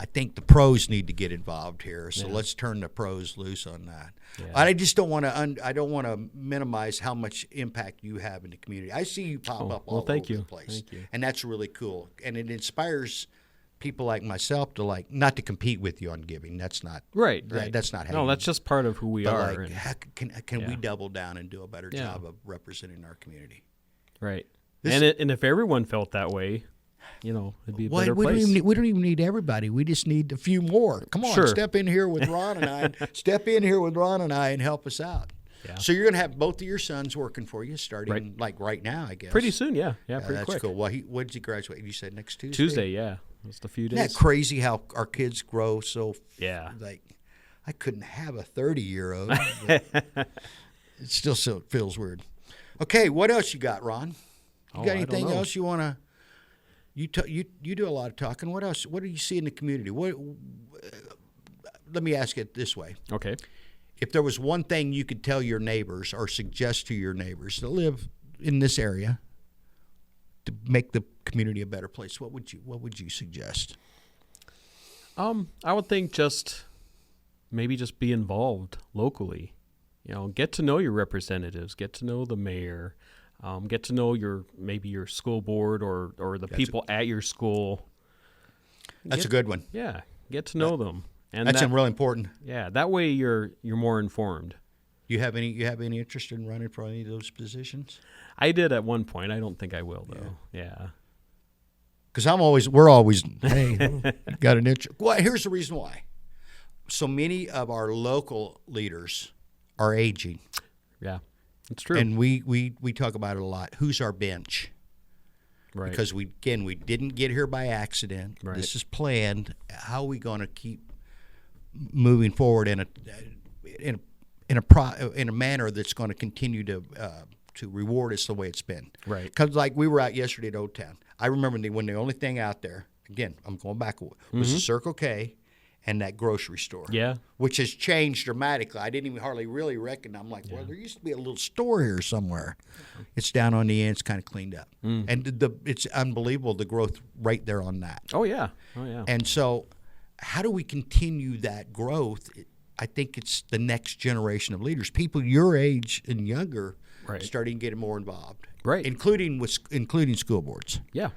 S4: I think the pros need to get involved here. So let's turn the pros loose on that.
S5: Yeah.
S4: I just don't want to. I don't want to minimize how much impact you have in the community. I see you pop up all
S5: thank
S4: over
S5: you.
S4: the place,
S5: Thank you.
S4: and that's really cool. And it inspires people like myself to not to compete with you on giving. That's not
S5: Right.
S4: That's not how.
S5: No,
S4: you-
S5: that's just part of who we
S4: but
S5: are.
S4: like,
S5: and-
S4: how can we
S5: Yeah.
S4: double down and do a better
S5: Yeah.
S4: job of representing our community?
S5: right.
S4: This-
S5: And if everyone felt that way, it'd be a better
S4: we
S5: place.
S4: we don't even need everybody. We just need a few more. Come on,
S5: Sure.
S4: step in here with Ron and I. Step in here with Ron and I and help us out.
S5: Yeah.
S4: So you're going to have both of your sons working for you starting
S5: Right.
S4: right now, I guess.
S5: Pretty soon, yeah. Pretty
S4: that's
S5: quick.
S4: cool. Well, when did he graduate? You said next Tuesday?
S5: Tuesday, yeah. Just a few days.
S4: Isn't that crazy how our kids grow so
S5: Yeah.
S4: I couldn't have a 30-year-old. It still feels weird. Okay, what else you got, Ron? You
S5: Oh,
S4: got
S5: I don't
S4: anything
S5: know.
S4: else you want to you do a lot of talking. What else? What do you see in the community? Let me ask it this way.
S5: Okay.
S4: If there was one thing you could tell your neighbors or suggest to your neighbors that live in this area to make the community a better place, what would you suggest?
S5: I would think maybe just be involved locally. Get to know your representatives, get to know the mayor, get to know maybe your school board or the people at your school.
S4: That's a good one.
S5: Yeah, get to know them. And
S4: That's real important.
S5: Yeah, that way you're more informed.
S4: You have any interest in running for any of those positions?
S5: I did at one point. I don't think I will though. Yeah.
S4: Because we're always, hey, got an interest. Well, here's the reason why. So many of our local leaders are aging,
S5: Yeah. It's true.
S4: and we talk about it a lot. Who's our bench?
S5: right.
S4: Because we didn't get here by accident.
S5: Right.
S4: This is planned. How are we going to keep moving forward in a manner that's going to continue to reward us the way it's been?
S5: Right.
S4: Because like we were out yesterday at Old Town. I remember when the only thing out there, again, I'm going back, was the Circle K and that grocery store.
S5: Yeah.
S4: Which has changed dramatically. I didn't even hardly really recognize. I'm like, well, there used to be a little store here somewhere. It's down on the end. It's kind of cleaned up. And it's unbelievable, the growth right there on that.
S5: Oh yeah.
S4: And so how do we continue that growth? I think it's the next generation of leaders, people your age and younger,
S5: Right.
S4: starting getting more involved.
S5: Right.
S4: Including school boards.
S5: Yeah.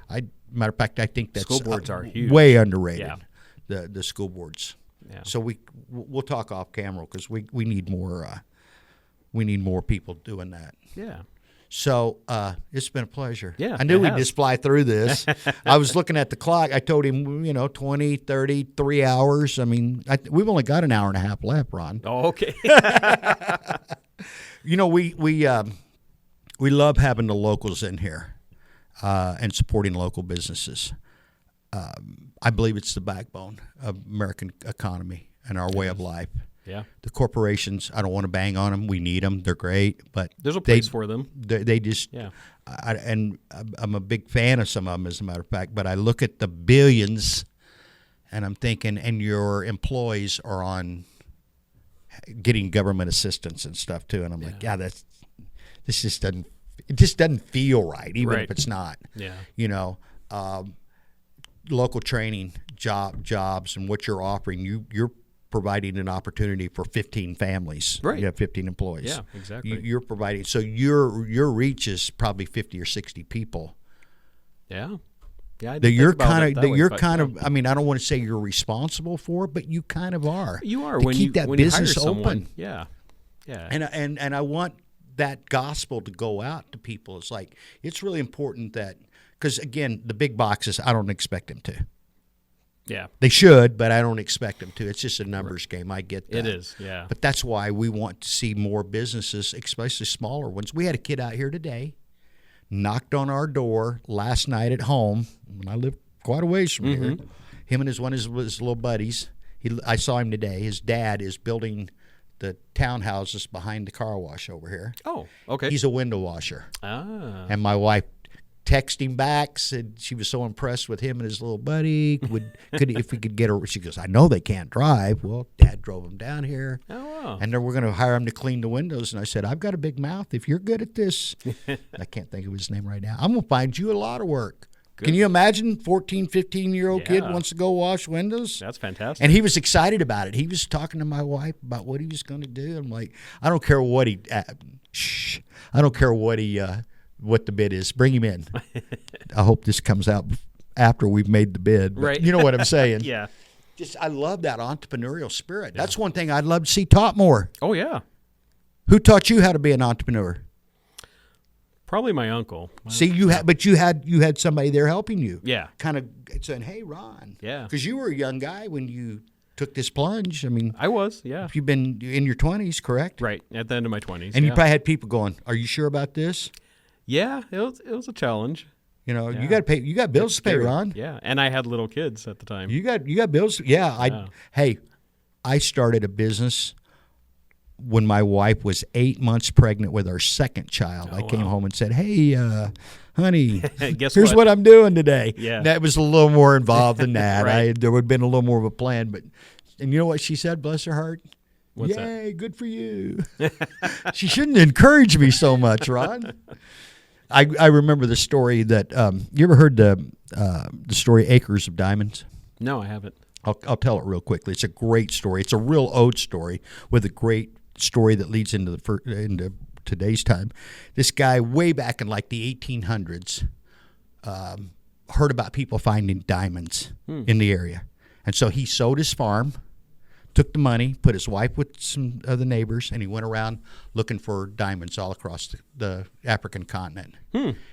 S4: Matter of fact, I think that's
S5: School boards are huge.
S4: way underrated.
S5: Yeah.
S4: The school boards.
S5: Yeah.
S4: So we'll talk off camera because we need more people doing that.
S5: Yeah.
S4: So it's been a pleasure.
S5: Yeah,
S4: I knew
S5: it
S4: we'd
S5: has.
S4: just fly through this. I was looking at the clock. I told him, 20, 30, 3 hours. I mean, we've only got an hour and a half left, Ron.
S5: Oh, okay.
S4: We love having the locals in here and supporting local businesses. I believe it's the backbone of American economy and our way of life.
S5: Yeah.
S4: The corporations, I don't want to bang on them. We need them. They're great, but
S5: There's a place for them.
S4: They just,
S5: Yeah.
S4: and I'm a big fan of some of them, as a matter of fact. But I look at the billions, and I'm thinking, and your employees are on getting government assistance and stuff too, and I'm like, this just doesn't feel right, even
S5: Right.
S4: if it's not.
S5: Yeah.
S4: Local training, jobs, and what you're offering, you're providing an opportunity for 15 families.
S5: Right.
S4: You have 15 employees.
S5: Yeah, exactly.
S4: You're providing, so your reach is probably 50 or 60 people.
S5: Yeah. Yeah. I
S4: That
S5: didn't
S4: you're
S5: think about
S4: kind
S5: it
S4: of
S5: that
S4: that
S5: way,
S4: you're
S5: but
S4: kind
S5: yeah.
S4: of. I mean, I don't want to say you're responsible for it, but you kind of are.
S5: You are
S4: to
S5: when
S4: keep
S5: you
S4: that
S5: when you
S4: business
S5: hire someone.
S4: open.
S5: Yeah. Yeah.
S4: And I want that gospel to go out to people. It's like it's really important that because again, the big boxes, I don't expect them to.
S5: yeah.
S4: They should, but I don't expect them to. It's just a numbers game. I get that.
S5: It is. Yeah.
S4: But that's why we want to see more businesses, especially smaller ones. We had a kid out here today, knocked on our door last night at home. And I live quite a ways from here. Him and his little buddies. I saw him today. His dad is building the townhouses behind the car wash over here.
S5: Oh, okay.
S4: He's a window washer.
S5: Ah.
S4: And my wife texted him back, said she was so impressed with him and his little buddy. If we could get her, she goes, I know they can't drive. Well, Dad drove them down here.
S5: Oh, wow.
S4: And then we're going to hire him to clean the windows. And I said, I've got a big mouth. If you're good at this, I can't think of his name right now, I'm going to find you a lot of work.
S5: Good.
S4: Can you imagine 14, 15-year-old kid
S5: Yeah.
S4: wants to go wash windows?
S5: That's fantastic.
S4: And he was excited about it. He was talking to my wife about what he was going to do. I'm like, I don't care what he, I don't care what he, what the bid is. Bring him in. I hope this comes out after we've made the bid. But
S5: Right.
S4: You know what I'm saying?
S5: Yeah.
S4: Just, I love that entrepreneurial spirit. That's one thing I'd love to see taught more.
S5: Oh, yeah.
S4: Who taught you how to be an entrepreneur?
S5: Probably my uncle.
S4: See, you had somebody there helping you.
S5: Yeah.
S4: Kind of saying, "Hey, Ron."
S5: Yeah.
S4: Because you were a young guy when you took this plunge. I mean,
S5: I was, yeah.
S4: you've been in your 20s, correct?
S5: Right, at the end of my 20s.
S4: And
S5: yeah.
S4: you probably had people going, "Are you sure about this?"
S5: Yeah, it was a challenge.
S4: You know, you
S5: Yeah.
S4: got to pay. You got bills to pay,
S5: Scary.
S4: Ron.
S5: Yeah, and I had little kids at the time.
S4: You got bills. Yeah. Hey, I started a business when my wife was 8 months pregnant with our second child. I came home and said, "Hey, honey,
S5: Guess
S4: here's
S5: what?
S4: what I'm doing today."
S5: Yeah.
S4: That was a little more involved than that.
S5: Right.
S4: There would have been a little more of a plan, and you know what she said? Bless her heart.
S5: What's that?
S4: Yay, good for you. She shouldn't encourage me so much, Ron. I remember the story that you ever heard the story Acres of Diamonds?
S5: No, I haven't.
S4: I'll tell it real quickly. It's a great story. It's a real old story with a great story that leads into into today's time. This guy, way back in like the 1800s, heard about people finding diamonds in the area, and so he sold his farm, took the money, put his wife with some other neighbors, and he went around looking for diamonds all across the African continent.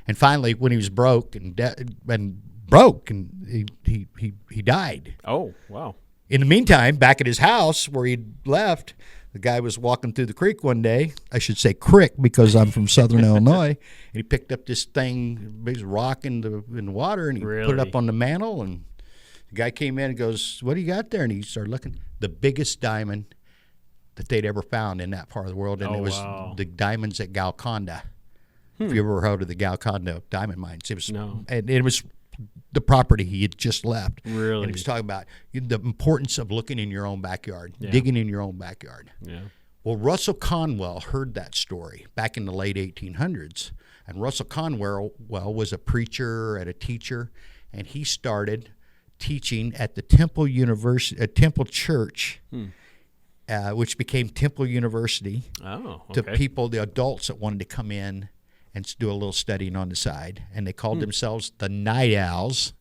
S4: And finally, when he was broke and he died.
S5: Oh, wow.
S4: In the meantime, back at his house where he'd left, the guy was walking through the creek one day. I should say creek because I'm from southern Illinois. And he picked up this thing, big rock in the water, and he put it
S5: Really?
S4: up on the mantle. And the guy came in and goes, "What do you got there?" And he started looking. The biggest diamond that they'd ever found in that part of the world. And
S5: Oh,
S4: it was
S5: wow.
S4: the diamonds at Golconda. If you ever heard of the Golconda diamond mines. It was,
S5: No.
S4: and it was the property he had just left.
S5: Really?
S4: And he was talking about the importance of looking in your own backyard,
S5: Yeah.
S4: digging in your own backyard.
S5: Yeah.
S4: Well, Russell Conwell heard that story back in the late 1800s. And Russell Conwell was a preacher and a teacher, and he started teaching at the Temple University, Temple Church, which became Temple University,
S5: Oh,
S4: to
S5: okay.
S4: people, the adults that wanted to come in and do a little studying on the side. And they called themselves the Night Owls,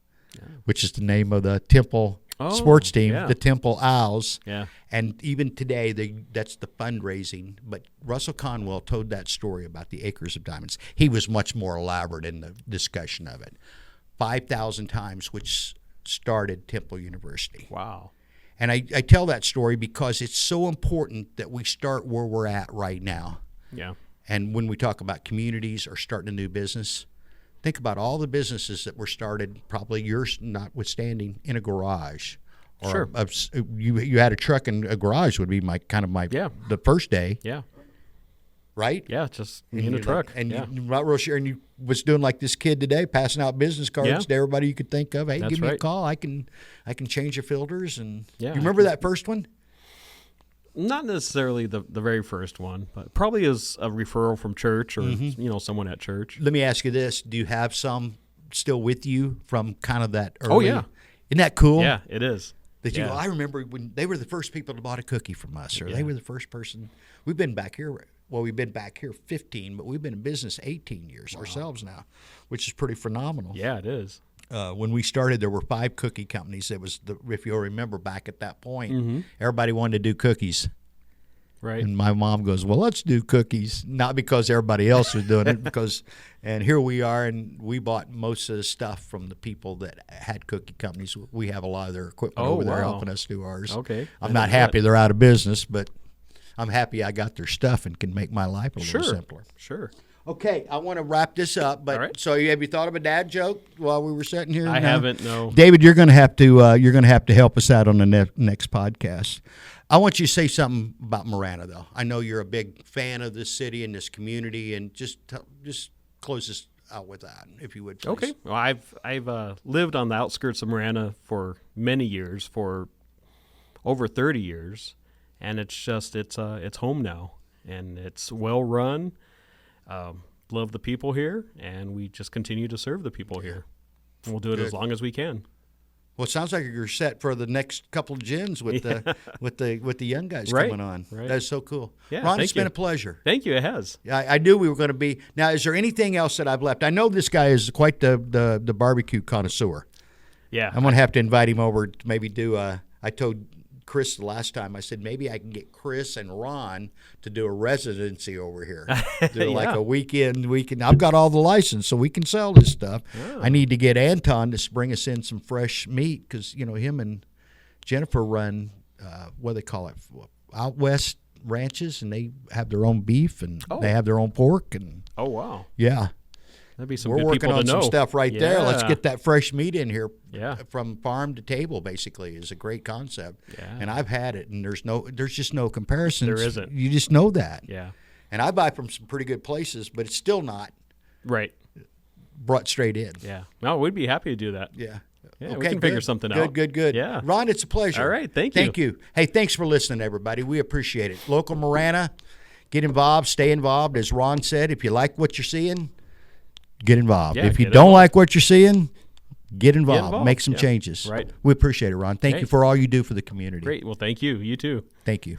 S4: which is the name of the Temple sports team,
S5: yeah.
S4: the Temple Owls.
S5: Yeah.
S4: And even today, that's the fundraising. But Russell Conwell told that story about the Acres of Diamonds. He was much more elaborate in the discussion of it. 5,000 times, which started Temple University.
S5: Wow.
S4: And I tell that story because it's so important that we start where we're at right now.
S5: Yeah.
S4: And when we talk about communities or starting a new business, think about all the businesses that were started, probably yours notwithstanding, in a garage. Or
S5: Sure.
S4: You had a truck in a garage would be the first day,
S5: Yeah.
S4: right?
S5: Yeah, just
S4: And
S5: in a
S4: you're
S5: truck.
S4: like- and
S5: yeah.
S4: you're not real sure. And you was doing like this kid today, passing out business cards
S5: Yeah.
S4: to everybody you could think of. Hey,
S5: That's
S4: give me a
S5: right.
S4: call. I can change your filters. And
S5: Yeah,
S4: you
S5: I
S4: remember
S5: can-
S4: that first one?
S5: Not necessarily the very first one, but probably as a referral from church or someone at church.
S4: Let me ask you this: do you have some still with you from kind of that early?
S5: Oh, yeah.
S4: Isn't that cool?
S5: Yeah, it is.
S4: That you
S5: Yeah.
S4: go, I remember when they were the first people that bought a cookie from us, or they
S5: Yeah.
S4: were the first person. We've been back here. Well, we've been back here 15, but we've been in business 18 years ourselves now, which is pretty phenomenal.
S5: Yeah, it is.
S4: When we started, there were 5 cookie companies. It was if you'll remember back at that point,
S5: Mm-hmm.
S4: everybody wanted to do cookies.
S5: Right.
S4: And my mom goes, well, let's do cookies, not because everybody else was doing it, and here we are, and we bought most of the stuff from the people that had cookie companies. We have a lot of their equipment
S5: Oh,
S4: over there
S5: wow.
S4: helping us do ours.
S5: Okay.
S4: I'm
S5: I
S4: not
S5: didn't
S4: happy
S5: know
S4: they're out of business, but I'm happy I got their stuff and can make my life a little
S5: Sure.
S4: simpler.
S5: Sure.
S4: Okay, I want to wrap this up, but
S5: All right.
S4: so have you thought of a dad joke while we were sitting here?
S5: I
S4: No?
S5: haven't, no.
S4: David, you're going to have to help us out on the next podcast. I want you to say something about Marana, though. I know you're a big fan of this city and this community, and just close this out with that, if you would, please.
S5: Okay. Well, I've lived on the outskirts of Marana for many years, for over 30 years, and it's home now, and it's well run. Love the people here, and we just continue to serve the people here. We'll do it as long as we can.
S4: Well, it sounds like you're set for the next couple of gins with the with the young guys
S5: Right,
S4: coming on.
S5: right.
S4: That's so cool.
S5: Yeah,
S4: Ron,
S5: thank
S4: it's been
S5: you.
S4: a pleasure.
S5: Thank you. It has.
S4: I knew we were going to be. Now, is there anything else that I've left? I know this guy is quite the barbecue connoisseur.
S5: Yeah.
S4: I'm going to have to invite him over to maybe do I told Chris the last time, I said maybe I can get Chris and Ron to do a residency over here. Do like
S5: Yeah.
S4: a weekend. I've got all the license, so we can sell this stuff. I need to get Anton to bring us in some fresh meat because, him and Jennifer run, what do they call it, out west ranches, and they have their own beef and they have their own pork. And
S5: Oh, wow.
S4: yeah.
S5: That'd be some
S4: We're
S5: good
S4: working
S5: people
S4: on
S5: to know.
S4: some stuff right there. Let's
S5: Yeah.
S4: get that fresh meat in here.
S5: Yeah.
S4: From farm to table, basically, is a great concept.
S5: Yeah.
S4: And I've had it, and there's just no comparisons.
S5: There isn't.
S4: You just know that.
S5: Yeah.
S4: And I buy from some pretty good places, but it's still not
S5: Right.
S4: brought straight in.
S5: Yeah. No, we'd be happy to do that.
S4: Yeah.
S5: Yeah, we can figure something out.
S4: Good.
S5: Yeah.
S4: Ron, it's a pleasure.
S5: All right, thank you.
S4: Thank you. Hey, thanks for listening, everybody. We appreciate it. Local Marana, get involved, stay involved. As Ron said, if you like what you're seeing, get involved.
S5: Yeah,
S4: if you
S5: get
S4: don't
S5: involved.
S4: like what you're seeing, get involved. Make some
S5: Yeah.
S4: changes.
S5: Right.
S4: We appreciate it, Ron. Thank
S5: Hey.
S4: you for all you do for the community.
S5: Great. Well, thank you. You too.
S4: Thank you.